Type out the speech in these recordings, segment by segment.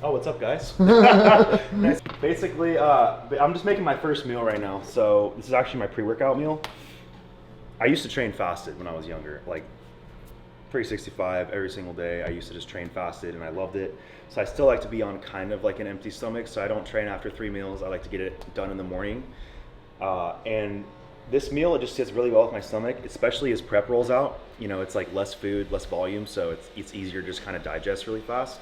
Oh, what's up, guys? Nice. Basically, I'm just making my first meal right now. So this is actually my pre-workout meal. I used to train fasted when I was younger, like 365 every single day. I used to just train fasted and I loved it. So I still like to be on kind of like an empty stomach. So I don't train after 3 meals. I like to get it done in the morning. And this meal, it just sits really well with my stomach, especially as prep rolls out. You know, it's like less food, less volume, so it's easier to just kind of digest really fast.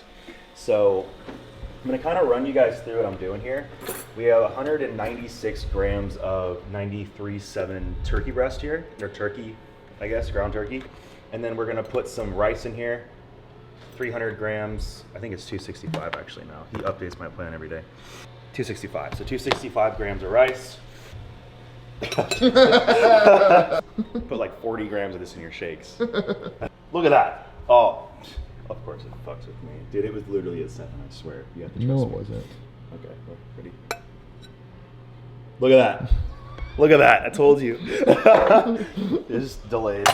So I'm gonna kind of run you guys through what I'm doing here. We have 196 grams of 93.7 turkey breast here, or turkey, I guess, ground turkey. And then we're gonna put some rice in here, 300 grams, I think it's 265 actually now. He updates my plan every day. 265, so 265 grams of rice. Put like 40 grams of this in your shakes. Look at that. Oh. Of course it fucks with me. Dude, it was literally a 7, I swear. You have to trust me. No, it wasn't. Okay, look, ready? Look at that. Look at that, I told you. It's just delayed.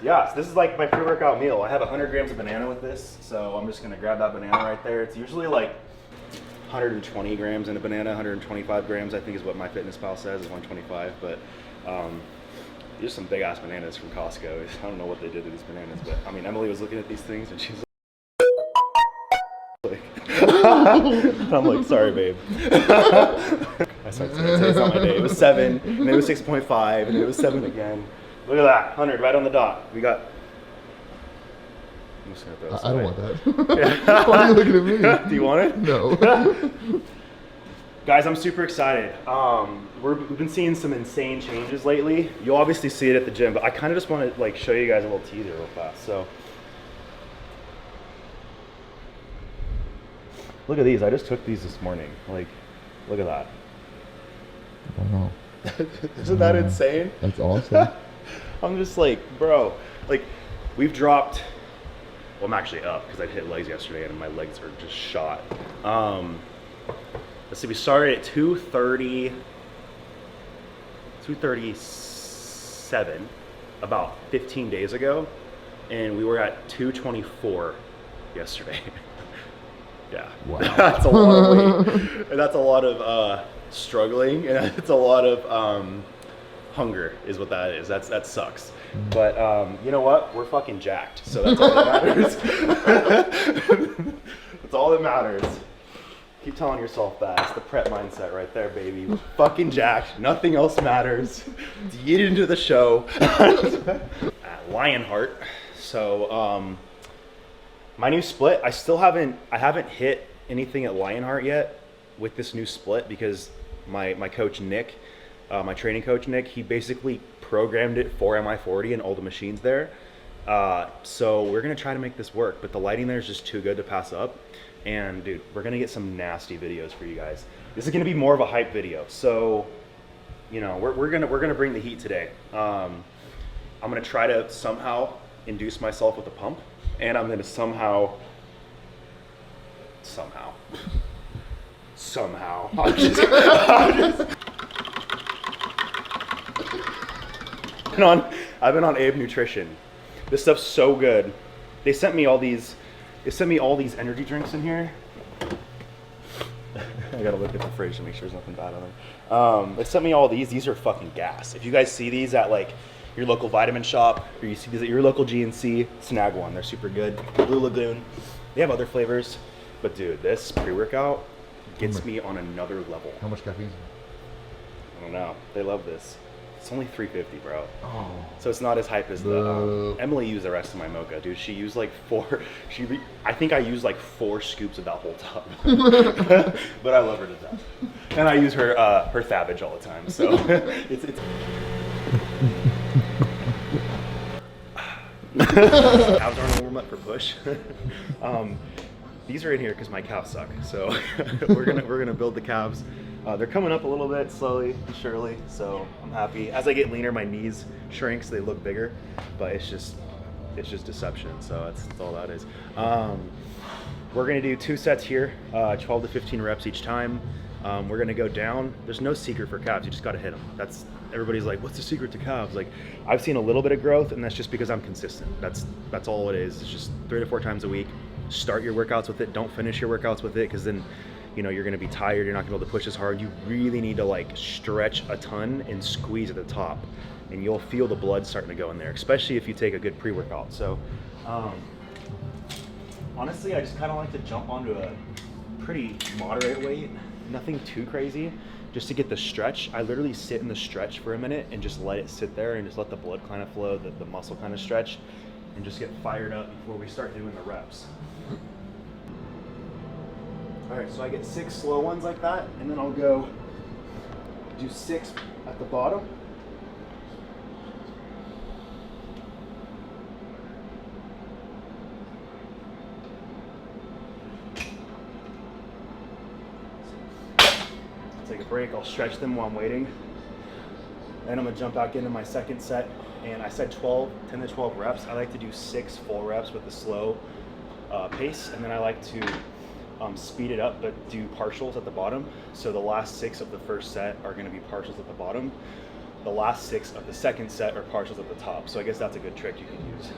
Yeah, so this is like my pre-workout meal. I have 100 grams of banana with this, so I'm just gonna grab that banana right there. It's usually like 120 grams in a banana, 125 grams I think is what my fitness pal says is 125, but these are some big ass bananas from Costco. I don't know what they did to these bananas, but I mean, Emily was looking at these things and she's like, I'm like, sorry, babe. I started saying today's not my day. It was 7, and it was 6.5, and it was 7 again. Look at that, 100 right on the dot. We got. I'm just gonna throw this I don't away. want that. Why are you looking at me? Do you want it? No. Guys, I'm super excited. We've been seeing some insane changes lately. You'll obviously see it at the gym, but I kind of just want to like show you guys a little teaser real fast. So, look at these. I just took these this morning. Like, look at that. Wow. Isn't that insane? That's awesome. I'm just like, bro, like we've dropped. Well, I'm actually up because I hit legs yesterday and my legs are just shot. Let's see, we started at 237 about 15 days ago, and we were at 224 yesterday. Yeah, Wow. That's a lot of weight, and that's a lot of struggling, and it's a lot of hunger is what that is. That sucks. But you know what? We're fucking jacked, so that's all that matters. That's all that matters. Keep telling yourself that. It's the prep mindset right there, baby. We're fucking jacked. Nothing else matters. Get into the show. At Lionheart. So my new split, I haven't hit anything at Lionheart yet with this new split because my coach Nick, my training coach Nick, he basically programmed it for MI40 and all the machines there. So we're gonna try to make this work, but the lighting there is just too good to pass up. And dude, we're gonna get some nasty videos for you guys. This is gonna be more of a hype video. So, you know, we're gonna bring the heat today. I'm gonna try to somehow induce myself with a pump, and I'm gonna somehow. I've been on Abe Nutrition. This stuff's so good. They sent me all these energy drinks in here. I gotta look at the fridge to make sure there's nothing bad on them. They sent me all these. These are fucking gas. If you guys see these at like your local vitamin shop, or you see these at your local GNC, snag one. They're super good. Blue Lagoon. They have other flavors, but dude, this pre-workout gets me on another level. How much caffeine? I don't know. They love this. It's only $3.50, bro. Oh. So it's not as hype as the. Emily used the rest of my mocha, dude. She used like 4. I think I used like 4 scoops of that whole tub. But I love her to death, and I use her Thabbage all the time. So it's. Calves aren't a warm up for push. These are in here because my calves suck. So we're gonna build the calves. They're coming up a little bit slowly and surely, so I'm happy. As I get leaner, my knees shrink, so they look bigger, but it's just deception, so that's all that is. We're gonna do 2 sets here, 12 to 15 reps each time. We're gonna go down. There's no secret for calves, you just gotta hit them. Everybody's like, what's the secret to calves? Like, I've seen a little bit of growth, and that's just because I'm consistent. That's all it is. It's just 3 to 4 times a week. start your workouts with it. Don't finish your workouts with it, because then, you know, you're gonna be tired. You're not gonna be able to push as hard. You really need to like stretch a ton and squeeze at the top, and you'll feel the blood starting to go in there, especially if you take a good pre-workout. So, honestly, I just kind of like to jump onto a pretty moderate weight, nothing too crazy, just to get the stretch. I literally sit in the stretch for a minute and just let it sit there and just let the blood kind of flow, the muscle kind of stretch, and just get fired up before we start doing the reps. All right, so I get 6 slow ones like that, and then I'll go do 6 at the bottom. Take a break, I'll stretch them while I'm waiting. Then I'm gonna jump back into my second set, and I said 10 to 12 reps. I like to do 6 full reps with the slow pace, and then I like to speed it up, but do partials at the bottom. So the last 6 of the first set are gonna be partials at the bottom. The last 6 of the second set are partials at the top. So I guess that's a good trick you can use.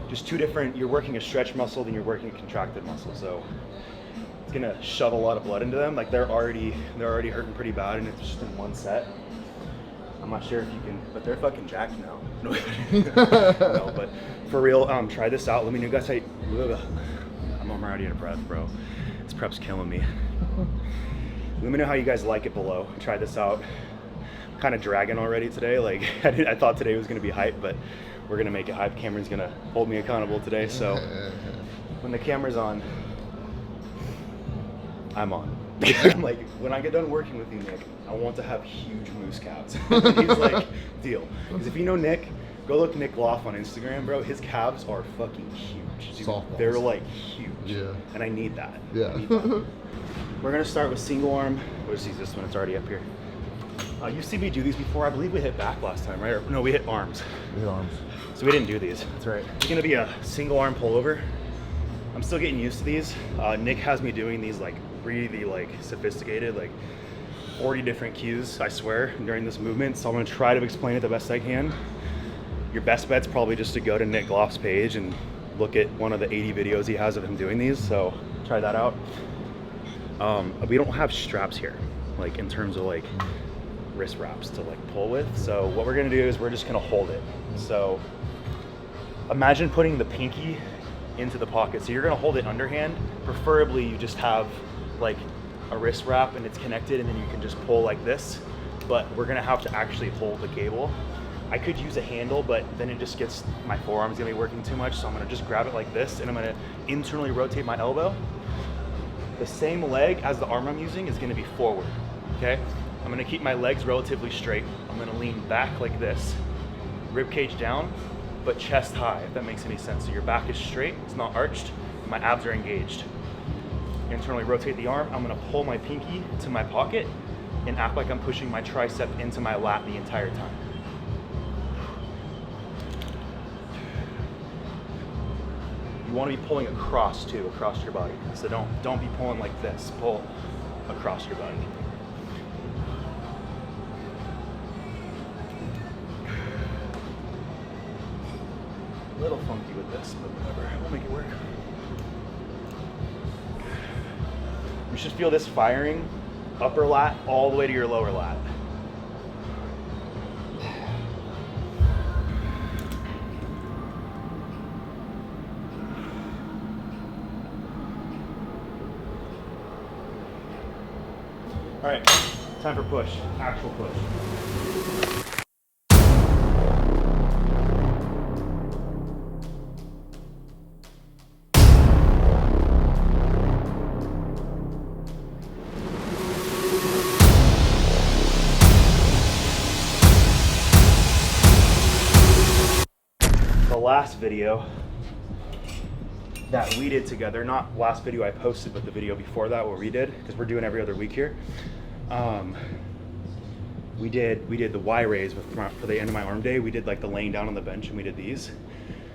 Just 2 different, you're working a stretch muscle, then you're working a contracted muscle. So it's gonna shove a lot of blood into them. Like they're already hurting pretty bad, and it's just in 1 set. I'm not sure if you can, but they're fucking jacked now. No, but for real, try this out. Let me know, guys. I'm already out of breath, bro. This prep's killing me. Let me know how you guys like it below. Try this out. I'm kind of dragging already today. Like I thought today was gonna be hype, but we're gonna make it hype. Cameron's gonna hold me accountable today. So when the camera's on, I'm on. I'm like, when I get done working with you, Nick, I want to have huge moose calves. He's like, deal. Because if you know Nick, go look Nick Loff on Instagram, bro. His calves are fucking huge. Dude. They're like huge. Yeah. And I need that. Yeah. Need that. We're gonna start with single arm. Let's see this one. It's already up here. You see me do these before. I believe we hit back last time, right? Or, no, we hit arms. We hit arms. So we didn't do these. That's right. It's gonna be a single arm pullover. I'm still getting used to these. Nick has me doing these like really like sophisticated, like 40 different cues, I swear, during this movement. So I'm gonna try to explain it the best I can. Your best bet's probably just to go to Nick Loff's page and look at one of the 80 videos he has of him doing these. So try that out. We don't have straps here, like in terms of like wrist wraps to like pull with. So what we're gonna do is we're just gonna hold it. So imagine putting the pinky into the pocket. So you're gonna hold it underhand. Preferably you just have like a wrist wrap and it's connected, and then you can just pull like this. But we're gonna have to actually hold the cable. I could use a handle, but then it just gets, my forearm's gonna be working too much. So I'm gonna just grab it like this, and I'm gonna internally rotate my elbow. The same leg as the arm I'm using is gonna be forward, okay? I'm gonna keep my legs relatively straight. I'm gonna lean back like this, rib cage down, but chest high, if that makes any sense. So your back is straight, it's not arched, my abs are engaged. Internally rotate the arm. I'm gonna pull my pinky to my pocket and act like I'm pushing my tricep into my lat the entire time. You wanna be pulling across too, across your body. So don't be pulling like this, pull across your body. A little funky with this, but whatever, we'll make it work. You should feel this firing upper lat all the way to your lower lat. All right, time for push, actual push. Last video that we did together, not last video I posted, but the video before that where we did, because we're doing every other week here. We did the Y raise for the end of my arm day. We did like the laying down on the bench, and we did these.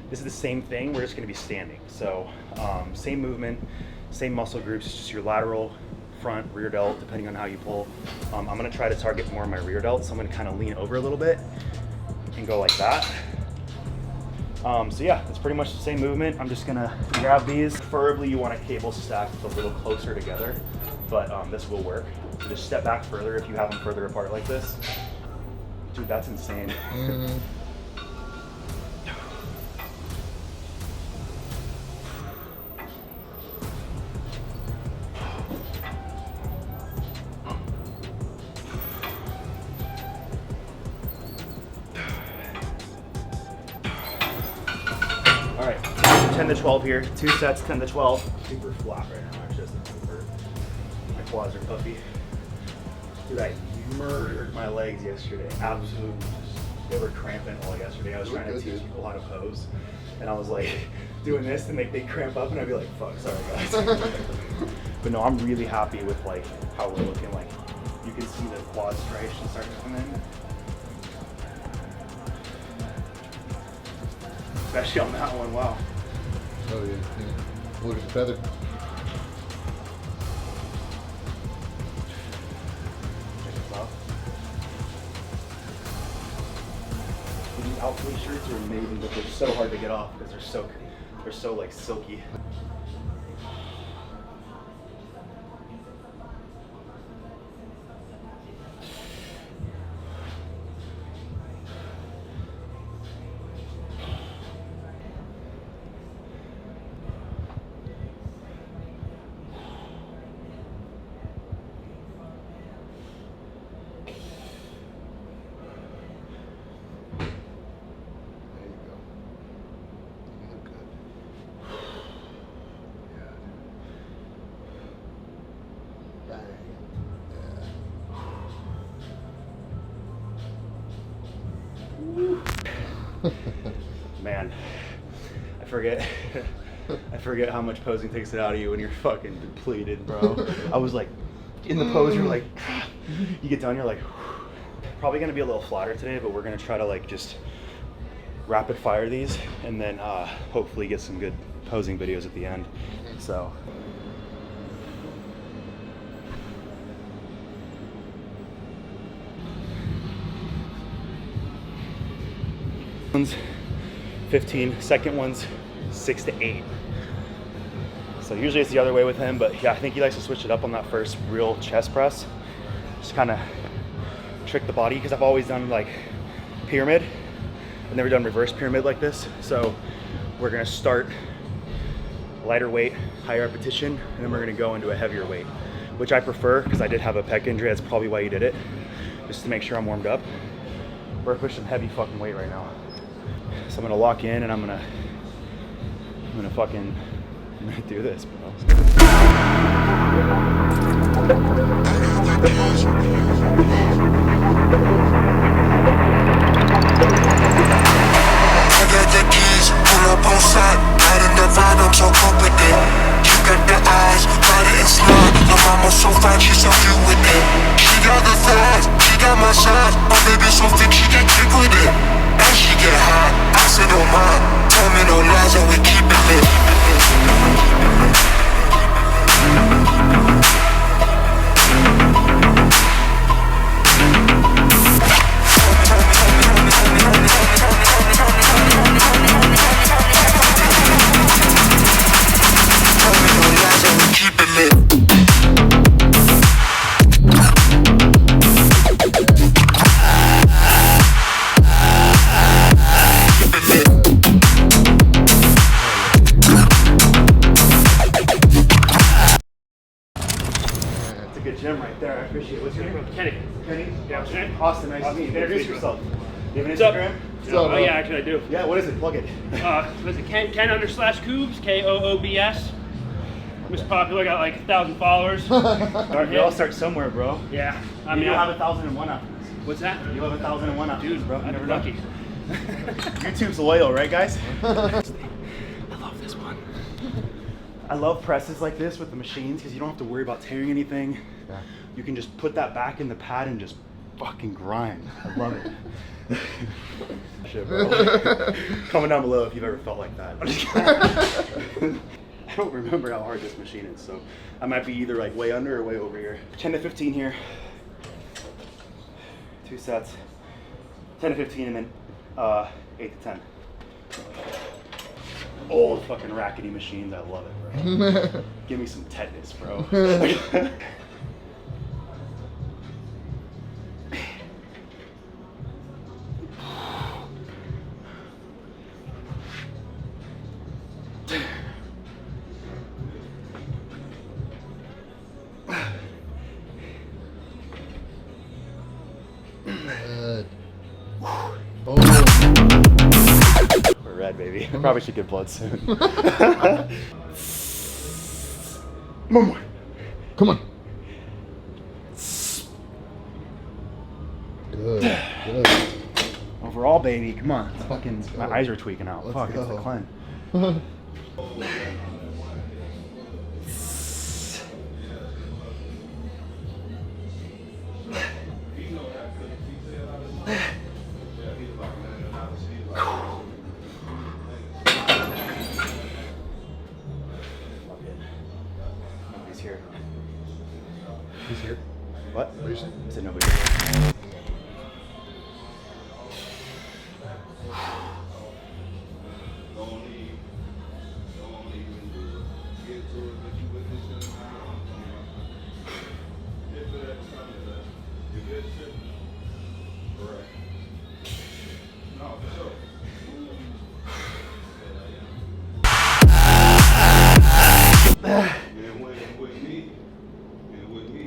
This is the same thing. We're just going to be standing. So same movement, same muscle groups. It's just your lateral, front, rear delt, depending on how you pull. I'm going to try to target more of my rear delt, so I'm going to kind of lean over a little bit and go like that. So yeah, it's pretty much the same movement. I'm just gonna grab these. Preferably you want a cable stacked a little closer together, but this will work. So just step back further if you have them further apart like this. Dude, that's insane. All right, 10 to 12 here. 2 sets, 10 to 12. Super flat right now, actually. My quads are puffy. Dude, I murdered my legs yesterday. Absolutely. They were cramping all yesterday. I was trying to teach people how to pose. And I was like doing this and they cramp up and I'd be like, fuck, sorry guys. But no, I'm really happy with like how we're looking. Like you can see the quad striation starting to come in. Especially on that one, wow. Oh yeah. Look at the feather. These outfit shirts are amazing, but they're so hard to get off because they're so like silky. Man, I forget how much posing takes it out of you when you're fucking depleted, bro. I was like, in the pose, you're like, you get done, you're like, probably gonna be a little flatter today, but we're gonna try to like just rapid fire these and then hopefully get some good posing videos at the end. So. One's 15, second one's 6 to 8. So usually it's the other way with him, but yeah, I think he likes to switch it up on that first real chest press. Just kind of trick the body because I've always done like pyramid. I've never done reverse pyramid like this. So we're gonna start lighter weight, higher repetition, and then we're gonna go into a heavier weight, which I prefer because I did have a pec injury. That's probably why you did it, just to make sure I'm warmed up. We're pushing heavy fucking weight right now. So I'm gonna lock in and I'm gonna do this, bro. I got the keys, pull up on side, out in the van, I'm so confident. You got the eyes, got it and slide. Your mama so fine, she's so cute with it. She got the thighs, she got my size. My baby so thick, she get kick with it. And she get hot, I said don't mind. Tell me no lies and we keep it lit. Gym right there. I appreciate it. What's your name? Kenny. Kenny? Yeah, what's your name? Austin, nice to meet you. Introduce yourself. You have an What's up? Instagram? Oh yeah, actually I do. Yeah, what is it? Plug it. Was it Ken_Koobs, Koobs. Mr. Popular, got like 1,000 followers. We all start somewhere, bro. Yeah. I I mean, mean, you'll have 1,001 after this. what's that? You'll have 1,001 after this, bro. You I'm never know. lucky. YouTube's loyal, right, guys? I love this one. I love presses like this with the machines because you don't have to worry about tearing anything. Yeah. You can just put that back in the pad and just fucking grind. I love it. Shit, bro. Comment down below if you've ever felt like that. I'm just kidding. I don't remember how hard this machine is, so I might be either like way under or way over here. 10 to 15 here. 2 sets. 10 to 15 and then 8 to 10. old fucking rackety machines. I love it, bro. Give me some tetanus, bro. Good. Oh. We're red, baby. I probably should get blood soon. One more. Come on. Good. Good. Overall, baby. Come on. It's fucking. Let's My go. eyes are tweaking out. Let's Fuck. It's the go. cleanse. Nobody's here. He's here. What? What are you saying? I said nobody's here.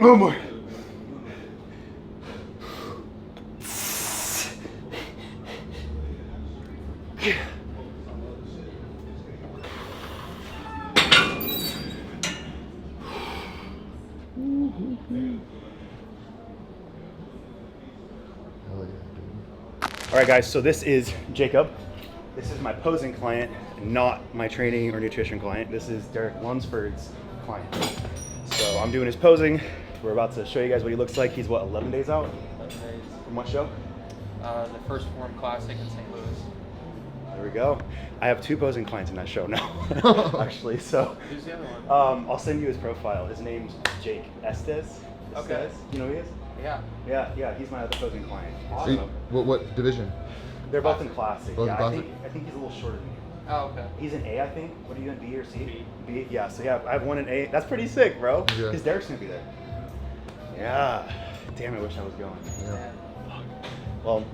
Oh boy. Hell yeah, dude. All right, guys, so this is Jacob. This is my posing client, not my training or nutrition client. This is Derek Lunsford's client. So I'm doing his posing. We're about to show you guys what he looks like. He's what, 11 days out? 11 days. From what show? The first Form Classic in St. Louis. There we go. I have 2 posing clients in that show now, actually. So Who's the other one? I'll send you his profile. His name's Jake Estes. Okay. You know who he is? Yeah. Yeah, he's my other posing client. Are you- what division? They're both in classic. Both in Yeah, classic? I think he's a little shorter than you. Oh, okay. He's in A, I think. What are you in, B or C? B. B, yeah. So yeah, I have one in A. That's pretty sick, bro. Yeah. Because Derek's gonna be there. Yeah. Damn, I wish I was going. Yeah. Well,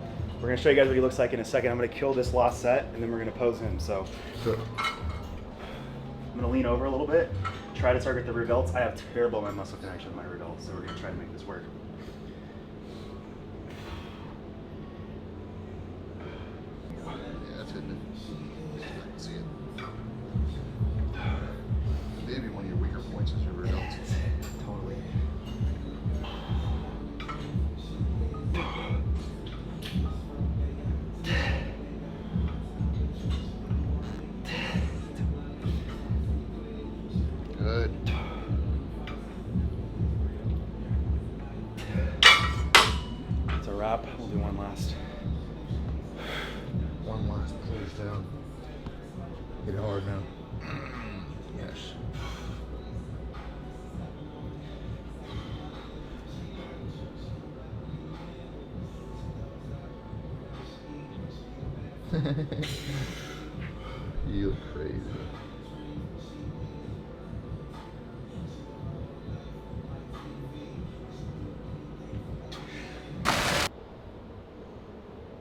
we're gonna show you guys what he looks like in a second. I'm gonna kill this last set, and then we're gonna pose him. So Good. I'm gonna lean over a little bit, try to target the rear delts. I have terrible muscle connection with my rear delts, so we're gonna try to make this work. Yeah, that's hitting it. I can see it. Maybe one of your weaker points is your rear delts. Totally. Good. It's a wrap. We'll do one last. One last close down. Get it hard now. Yes. You look crazy.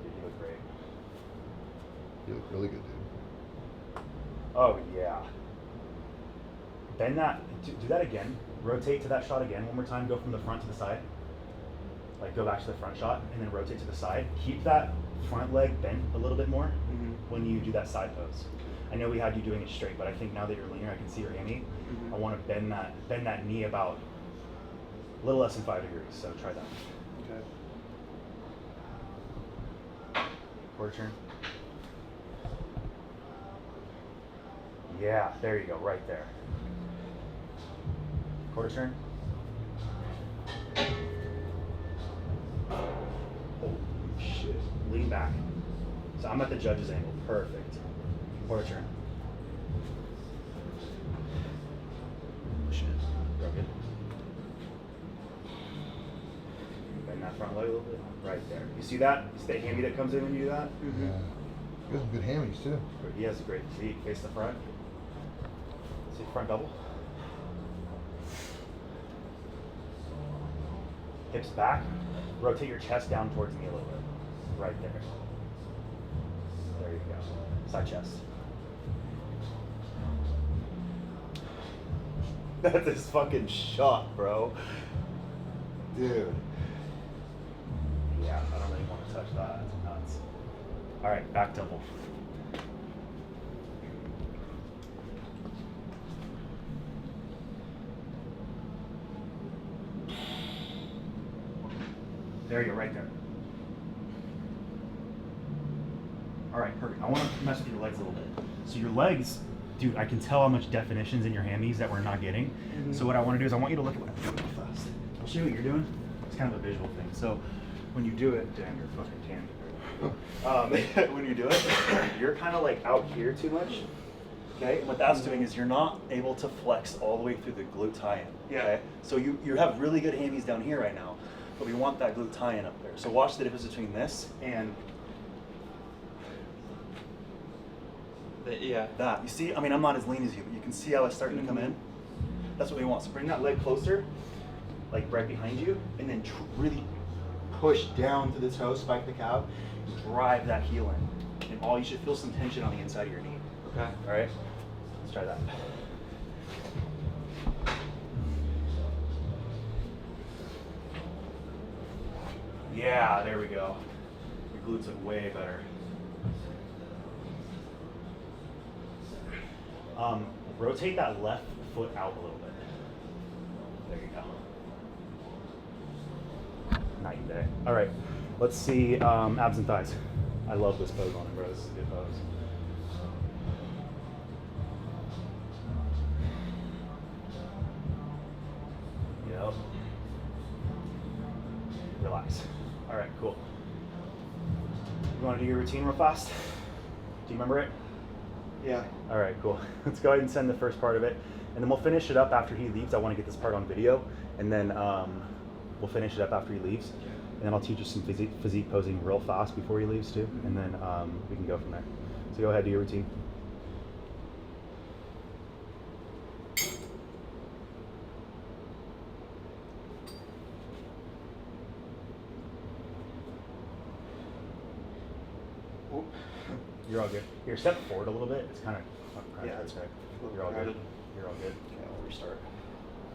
Dude, you look great. You look really good, dude. Oh yeah. Bend that. Do that again. Rotate to that shot again. One more time. Go from the front to the side. Like go back to the front shot and then rotate to the side. Keep that front leg bent a little bit more when you do that side pose. I know we had you doing it straight, but I think now that you're leaner, I can see your hammy. I want to bend that knee about a little less than 5 degrees. So try that. Okay. Quarter turn. Yeah, there you go, right there. Quarter turn. Holy shit. Lean back. So I'm at the judge's angle. Perfect. Quarter turn. Shit. Real good. Bend that front leg a little bit. Right there. You see that? You see the hammy that comes in when you do that? Yeah. He has some good hammies too. He has a great physique. Face the front. See front double. Hips back. Rotate your chest down towards me a little bit. Right there. There you go. Side chest. That's his fucking shot, bro. Dude. Yeah, I don't really want to touch that. That's nuts. All right, back double. There you go, right there. All right, perfect. I want to mess with your legs a little bit. So your legs, dude, I can tell how much definition's in your hammies that we're not getting. So what I want to do is I want you to look at what I'm doing real fast. I'll show you what you're doing. It's kind of a visual thing. So when you do it, damn, you're fucking tan. When you do it, you're kind of like out here too much. Okay, and what that's doing is you're not able to flex all the way through the glute tie-in. Yeah. Okay? So you have really good hammies down here right now, but we want that glute tie-in up there. So watch the difference between this and Yeah. that. You see, I mean, I'm not as lean as you, but you can see how it's starting to come in. That's what we want. So bring that leg closer, like right behind you, and then really push down to the toe, spike the calf, and drive that heel in. And you should feel some tension on the inside of your knee. Okay. All right, let's try that. Yeah, there we go. Your glutes look way better. Rotate that left foot out a little bit. There you go. Night and day. All right, let's see abs and thighs. I love this pose on it, bro. This is a good pose. Yep. Relax. All right, cool. You want to do your routine real fast? Do you remember it? Yeah. All right, cool. Let's go ahead and send the first part of it, and then we'll finish it up after he leaves. I want to get this part on video, and then we'll finish it up after he leaves, and then I'll teach you some physique posing real fast before he leaves too, and then we can go from there. So go ahead, do your routine. You're all good. Here, step forward a little bit. It's kind of Yeah, that's right. You're all good. You're all good. Okay, I'll restart.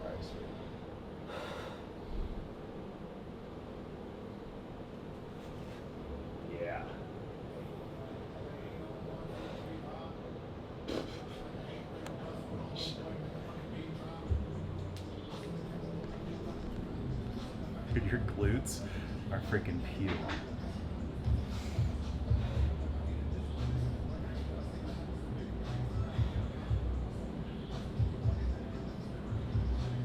All right, sweet. Yeah. Dude, your glutes are freaking peeled.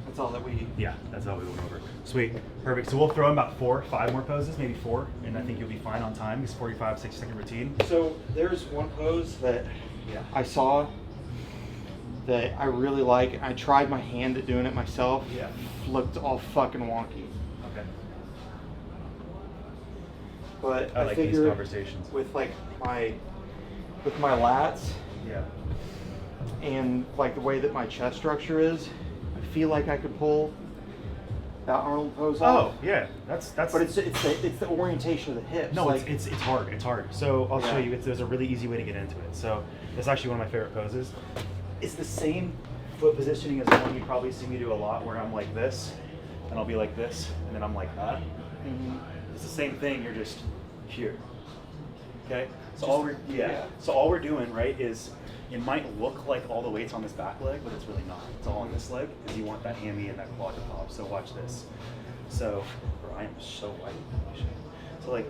That's all that we. Yeah, that's all we went over. Sweet, perfect. So we'll throw in about 5 more poses, maybe 4, and I think you'll be fine on time. It's 45, 60-second routine. So there's one pose that Yeah. I saw that I really like. I tried my hand at doing it myself. Yeah. Looked all fucking wonky. Okay. But I I like these figured conversations. with my lats Yeah. and like the way that my chest structure is, I feel like I could pull that Arnold pose off. Oh, yeah. That's. But it's the orientation of the hips. No, like, it's hard. It's hard. So I'll show Yeah. you. There's a really easy way to get into it. So it's actually one of my favorite poses. It's the same foot positioning as the one you probably see me do a lot, where I'm like this, and I'll be like this, and then I'm like that. mhm. It's the same thing. You're just here. Okay. So yeah. So all we're doing, right, is it might look like all the weight's on this back leg, but it's really not. It's all on this leg, because you want that hammy and that quadricep. So watch this. So, bro, I am so white. So like,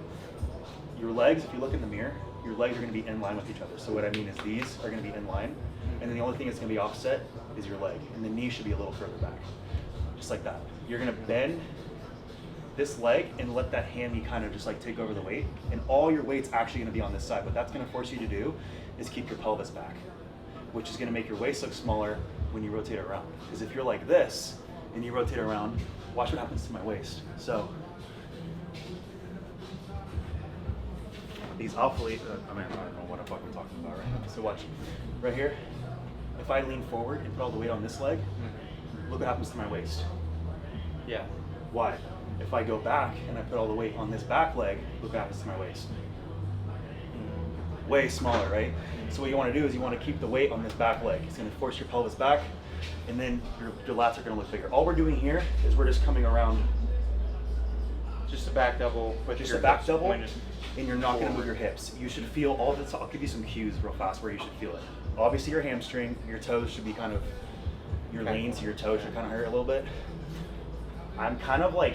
your legs, if you look in the mirror, your legs are going to be in line with each other. So what I mean is these are going to be in line, and then the only thing that's going to be offset is your leg, and the knee should be a little further back, just like that. You're going to bend this leg and let that hammy kind of just like take over the weight, and all your weight's actually going to be on this side. What that's going to force you to do is keep your pelvis back, which is going to make your waist look smaller when you rotate around. Because if you're like this and you rotate around, watch what happens to my waist. So these awfully, I don't know what the fuck I'm talking about right now. So watch, right here, if I lean forward and put all the weight on this leg, look what happens to my waist. Yeah. Why? If I go back and I put all the weight on this back leg, look what happens to my waist. Way smaller, right? So what you want to do is you want to keep the weight on this back leg. It's going to force your pelvis back, and then your lats are going to look bigger. All we're doing here is we're just coming around. Just a back double with Just your a back hips double, pointed and you're not going to forward. move your hips. You should feel all this. I'll give you some cues real fast where you should feel it. Obviously your hamstring, your toes should be kind of, your Okay. lean, so your toes should kind of hurt a little bit. I'm kind of like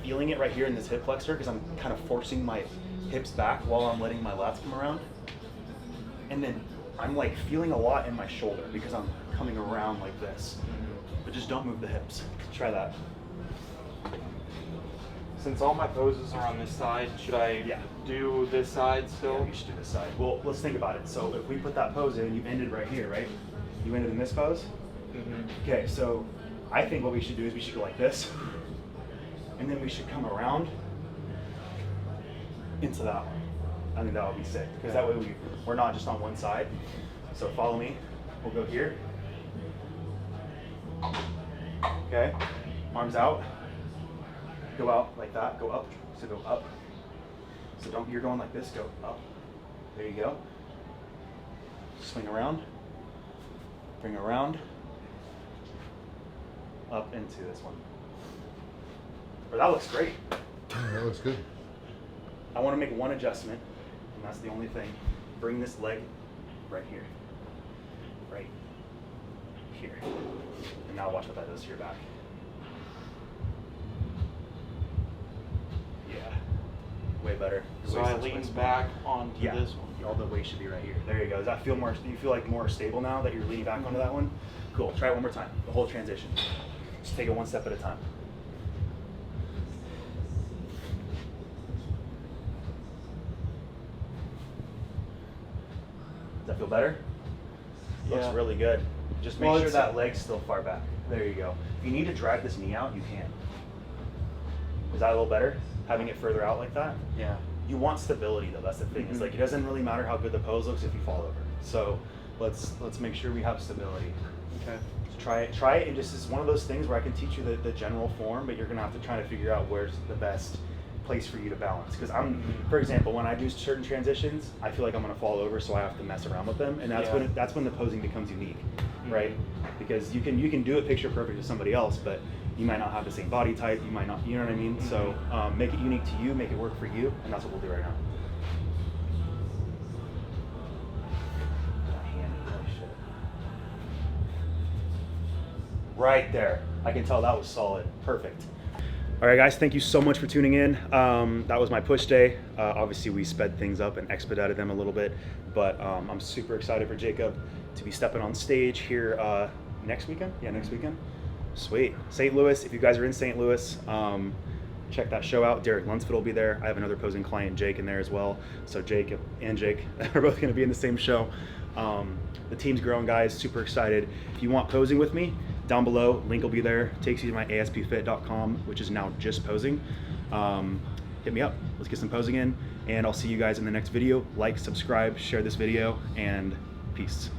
feeling it right here in this hip flexor because I'm kind of forcing my hips back while I'm letting my lats come around. And then I'm like feeling a lot in my shoulder because I'm coming around like this. But just don't move the hips. Try that. Since all my poses are on this side, should I Yeah. do this side Yeah, still? you should do this side. Well, let's think about it. So if we put that pose in, you ended right here, right? You ended in this pose? Okay, so I think what we should do is we should go like this, and then we should come around into that one. I think that would be sick, because that way we're not just on one side. So follow me. We'll go here. Okay, arms out. Go out like that, go up. So go up. So don't, you're going like this, go up. There you go. Swing around. Bring around. Up into this one. But that looks great. Yeah, that looks good. I want to make one adjustment, and that's the only thing. Bring this leg right here. Right here. And now watch what that does to your back. Yeah. Way better. Your So waist I is lean way smaller. back onto Yeah. this one. All the weight should be right here. There you go. Does that feel more, do you feel like more stable now that you're leaning back onto that one? Cool. Try it one more time. The whole transition. Just take it one step at a time. Does that feel better? Looks Yeah. really good. Just make Well, sure it's- that leg's still far back. There you go. If you need to drag this knee out, you can. Is that a little better? Having it further out like that? Yeah. You want stability though, that's the thing. It's like it doesn't really matter how good the pose looks if you fall over. So let's make sure we have stability. Okay. So try it, and just is one of those things where I can teach you the general form, but you're gonna have to try to figure out where's the best place for you to balance. Because for example, when I do certain transitions, I feel like I'm gonna fall over, so I have to mess around with them, and that's Yeah. that's when the posing becomes unique, right? Because you can do it picture perfect with somebody else, but you might not have the same body type, you might not, you know what I mean? So make it unique to you, make it work for you, and that's what we'll do right now. That hand, holy shit. Right there. I can tell that was solid. Perfect. All right, guys, thank you so much for tuning in. That was my push day. Obviously, we sped things up and expedited them a little bit, but I'm super excited for Jacob to be stepping on stage here next weekend. Yeah, next weekend. Sweet. St. Louis, if you guys are in St. Louis, check that show out. Derek Lunsford will be there. I have another posing client, Jake, in there as well. So Jake and Jake are both going to be in the same show. The team's growing, guys. Super excited. If you want posing with me, down below, link will be there. Takes you to my aspfit.com, which is now just posing. Hit me up. Let's get some posing in, and I'll see you guys in the next video. Like, subscribe, share this video, and peace.